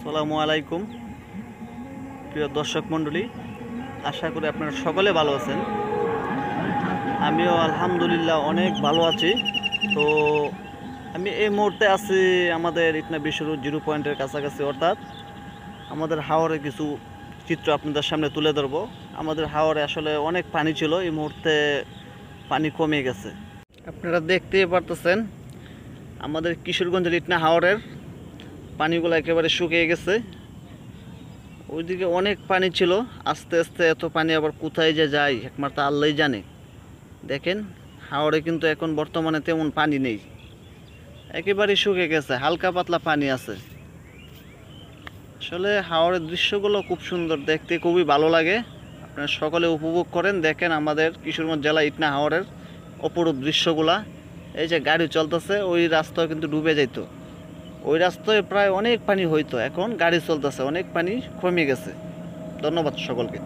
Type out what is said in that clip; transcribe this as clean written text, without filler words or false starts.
আসসালামু আলাইকুম প্রিয় দর্শক মণ্ডলী, আশা করি আপনারা সকলে ভালো আছেন। আমিও আলহামদুলিল্লাহ অনেক ভালো আছি। তো আমি এই মুহূর্তে আছি আমাদের ইটনা বিশ্ব রোড 0 পয়েন্টের কাছাকাছি, অর্থাৎ আমাদের হাওরে কিছু চিত্র আপনাদের সামনে তুলে ধরবো। আমাদের হাওরে আসলে অনেক পানি ছিল, এই মুহূর্তে পানি কমে গেছে। আপনারা দেখতেই পারতেছেন আমাদের কিশোরগঞ্জের ইটনা হাওরের পানিগুলো একেবারে শুকিয়ে গেছে। ওইদিকে অনেক পানি ছিল, আস্তে আস্তে এত পানি আবার কোথায় যে যায় একমাত্র আল্লাহই জানে। দেখেন হাওরে কিন্তু এখন বর্তমানে তেমন পানি নেই, একেবারে শুকিয়ে গেছে, হালকা পাতলা পানি আছে। আসলে হাওরের দৃশ্যগুলো খুব সুন্দর, দেখতে খুবই ভালো লাগে। আপনারা সকলে উপভোগ করেন, দেখেন আমাদের কিশোরগঞ্জ জেলা ইটনা হাওরের অপরূপ দৃশ্যগুলা। এই যে গাড়ি চলতেছে, ওই রাস্তাও কিন্তু ডুবে যাইতো, ওই রাস্তায় প্রায় অনেক পানি হইতো, এখন গাড়ি চলতেছে, অনেক পানি কমে গেছে। ধন্যবাদ সকলকে।